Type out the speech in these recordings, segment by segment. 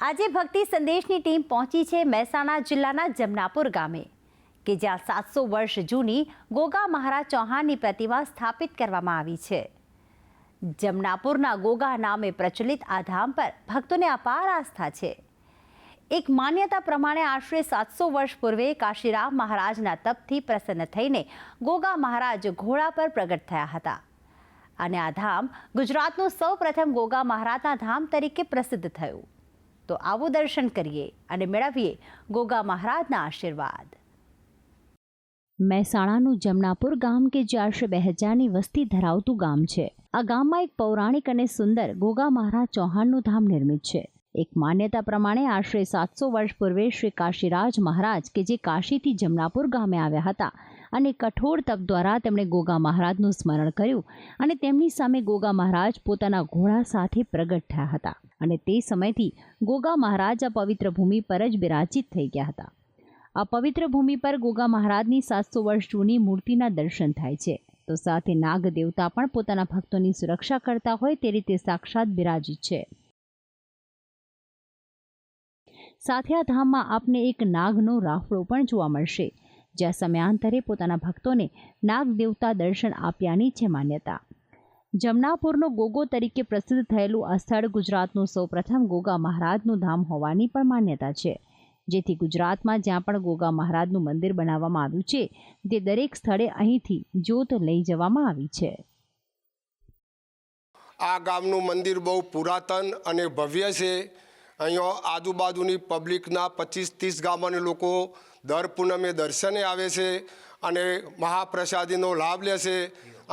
આજે ભક્તિ સંદેશની ટીમ પહોંચી છે મહેસાણા જિલ્લાના જમનાપુર ગામે કે જ્યાં 700 વર્ષ જૂની ગોગા મહારાજ ચૌહાણની પ્રતિમા સ્થાપિત કરવામાં આવી છે। જમનાપુરના ગોગા નામે પ્રચલિત આ ધામ પર ભક્તોને અપાર આસ્થા છે। એક માન્યતા પ્રમાણે આશરે 700 વર્ષ પૂર્વે કાશીરામ મહારાજના તપથી પ્રસન્ન થઈને ગોગા મહારાજ ઘોડા પર પ્રગટ થયા હતા અને આ ધામ ગુજરાતનું સૌપ્રથમ ગોગા મહારાજના ધામ તરીકે પ્રસિદ્ધ થયું। તો આવો દર્શન કરીએ અને મેળવીએ ગોગા મહારાજના આશીર્વાદ। મહેસાણાનું જમનાપુર ગામ કે જે આશરે 2000ની વસ્તી ધરાવતું ગામ છે। આ ગામમાં એક પૌરાણિક અને સુંદર ગોગા મહારાજ ચૌહાણનું ધામ નિર્મિત છે। એક માન્યતા પ્રમાણે આશરે 700 વર્ષ પૂર્વે શ્રી કાશીરાજ મહારાજ કે જે કાશીથી જમનાપુર ગામે આવ્યા હતા અને કઠોર તપ દ્વારા તેમણે ગોગા મહારાજનું સ્મરણ કર્યું અને તેમની સામે ગોગા મહારાજ પોતાના ઘોડા સાથે પ્રગટ થયા હતા અને તે સમયથી ગોગા મહારાજ આ પવિત્ર ભૂમિ પર જ બિરાજિત થઈ ગયા હતા। આ પવિત્ર ભૂમિ પર ગોગા મહારાજની 700 વર્ષ જૂની મૂર્તિના દર્શન થાય છે તો સાથે નાગ દેવતા પણ પોતાના ભક્તોની સુરક્ષા કરતા હોય તે રીતે સાક્ષાત બિરાજિત છે। સાથે આ ધામમાં આપને એક નાગનો રાફડો પણ જોવા મળશે જ્યાં સમયાંતરે પોતાના ભક્તોને નાગ દેવતા દર્શન આપ્યાની છે માન્યતા। જમનાપુરનો ગોગો તરીકે પ્રસિદ્ધ થયેલું આ સ્થળ ગુજરાતનું સૌપ્રથમ ગોગા મહારાજનું ધામ હોવાની પણ માન્યતા છે જેથી ગુજરાતમાં જ્યાં પણ ગોગા મહારાજનું મંદિર બનાવવામાં આવ્યું છે તે દરેક સ્થળે અહીંથી જ્યોત લઈ જવામાં આવી છે। આ ગામનું મંદિર બહુ પુરાતન અને ભવ્ય છે। અહીંયા આજુબાજુની પબ્લિકના 25-30 ગામોના લોકો દર પૂનમે દર્શને આવે છે અને મહાપ્રસાદીનો લાભ લે છે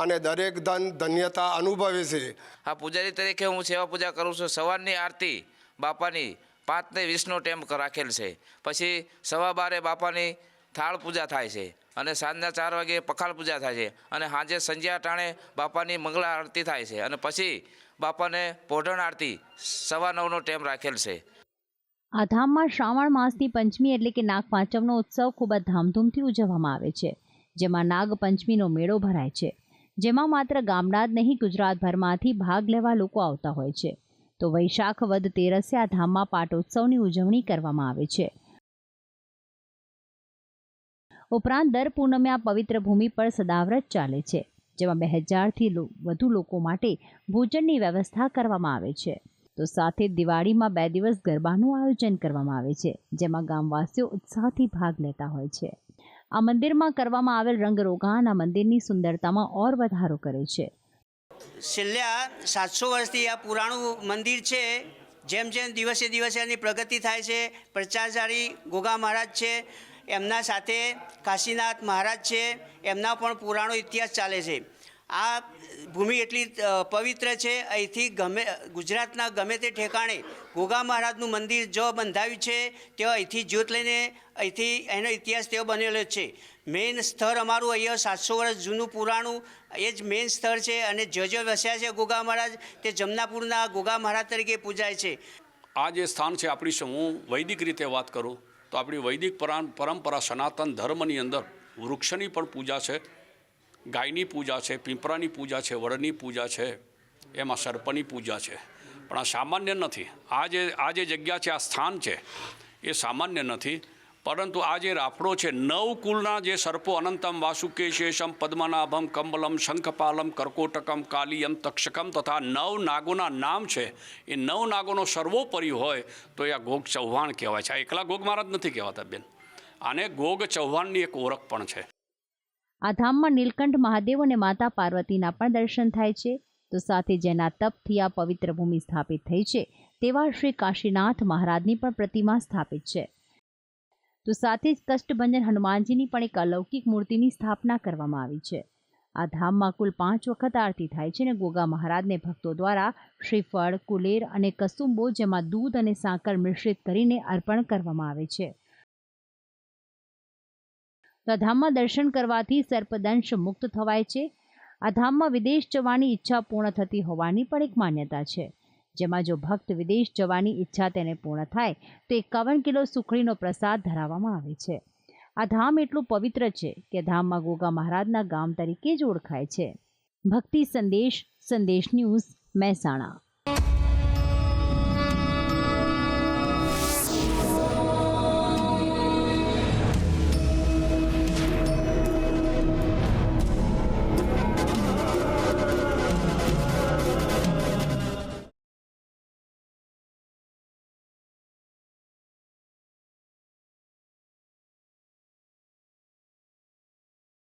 અને દરેક ધન્યતા અનુભવે છે। આ પૂજારી તરીકે હું સેવા પૂજા કરું છું। સવારની આરતી બાપાની 5 ને 20નો ટાઈમ રાખેલ છે। પછી 12:15 બાપાની થાળ પૂજા થાય છે અને સાંજના 4 વાગે પખાલ પૂજા થાય છે અને સાંજે સંધ્યા ટાણે બાપાની મંગળા આરતી થાય છે અને પછી બાપાને પોઢણ આરતી 9:15નો ટાઈમ રાખેલ છે। આ ધામમાં શ્રાવણ માસની પંચમી એટલે કે નાગ પાંચમનો ઉત્સવ ખૂબ જ ધામધૂમથી ઉજવવામાં આવે છે જેમાં નાગ પંચમીનો મેળો ભરાય છે જેમાં માત્ર ગામડા જ નહીં ગુજરાતભરમાંથી ભાગ લેવા લોકો આવતા હોય છે। તો વૈશાખ વદ તેરસે આ ધામમાં પાટોત્સવની ઉજવણી કરવામાં આવે છે। ઉપરાંત દર પૂનમે આ પવિત્ર ભૂમિ પર સદાવ્રત ચાલે છે જેમાં 2000થી વધુ લોકો માટે ભોજનની વ્યવસ્થા કરવામાં આવે છે। તો સાથે દિવાળીમાં 2 દિવસ ગરબાનું આયોજન કરવામાં આવે છે જેમાં ગામવાસીઓ ઉત્સાહથી ભાગ લેતા હોય છે। આ મંદિરમાં કરવામાં આવેલ રંગરોગાન આ મંદિરની સુંદરતામાં ઓર વધારો કરે છે। છેલ્લા 700 વર્ષથી આ પુરાણું મંદિર છે। જેમ જેમ દિવસે દિવસે એની પ્રગતિ થાય છે। પ્રચારચારી ગોગા મહારાજ છે, એમના સાથે કાશીનાથ મહારાજ છે, એમના પણ પુરાણો ઇતિહાસ ચાલે છે। આ ભૂમિ એટલી પવિત્ર છે। અહીંથી ગુજરાતના ગમે તે ઠેકાણે ગોગા મહારાજનું મંદિર જો બંધાવ્યું છે તેઓ અહીંથી જ્યોત લઈને અહીંથી એનો ઇતિહાસ તેઓ બનેલો છે। મેઇન સ્થળ અમારું અહીંયા 700 વર્ષ જૂનું પુરાણું એ જ મેઇન સ્થળ છે અને જો વસ્યા છે ગોગા મહારાજ તે જમનાપુરના ગોગા મહારાજ તરીકે પૂજાય છે। આ જે સ્થાન છે આપણી હું વૈદિક રીતે વાત કરું તો આપણી વૈદિક પરંપરા સનાતન ધર્મની અંદર વૃક્ષની પણ પૂજા છે, ગાયની પૂજા છે, પીપળાની પૂજા છે, વડની પૂજા છે, એમાં સર્પની પૂજા છે। પણ આ સામાન્ય નથી। આ જે જગ્યા છે, આ સ્થાન છે એ સામાન્ય નથી। પરંતુ આ જે રાફડો છે 9 કુલના જે સર્પો અનંતમ વાસુકે શેષમ પદ્મનાભમ કમલમ શંખપાલમ કર્કોટકમ કાલિયમ તક્ષકમ તથા 9 નાગોના નામ છે એ 9 નાગોનો સર્વોપરી હોય તો એ આ ગોગ ચૌહાણ કહેવાય છે। આ એકલા ગોગ મહારાજ નથી કહેવાતા બેન, આને ગોગ ચૌહાણની એક ઓળખ પણ છે। આ ધામમાં નીલકંઠ મહાદેવ અને માતા પાર્વતીના પણ દર્શન થાય છે। તો સાથે જેના તપથી આ પવિત્ર ભૂમિ સ્થાપિત થઈ છે તેવા શ્રી કાશીનાથ મહારાજની પણ પ્રતિમા સ્થાપિત છે। તો સાથે જ કષ્ટભંજન હનુમાનજીની પણ એક અલૌકિક મૂર્તિની સ્થાપના કરવામાં આવી છે। આ ધામમાં કુલ 5 વખત આરતી થાય છે અને ગોગા મહારાજને ભક્તો દ્વારા શ્રીફળ, કુલેર અને કસુંબો જેમાં દૂધ અને સાકર મિશ્રિત કરીને અર્પણ કરવામાં આવે છે। તો આ ધામમાં દર્શન કરવાથી સર્પદંશ મુક્ત થવાય છે। આ ધામમાં વિદેશ જવાની ઈચ્છા પૂર્ણ થતી હોવાની પણ એક માન્યતા છે જેમાં જો ભક્ત વિદેશ જવાની ઈચ્છા તેને પૂર્ણ થાય તો 51 કિલો સુખડીનો પ્રસાદ ધરાવવામાં આવે છે। આ ધામ એટલું પવિત્ર છે કે ધામમાં ગોગા મહારાજના ગામ તરીકે જ ઓળખાય છે। ભક્તિ સંદેશ ન્યૂઝ મહેસાણા।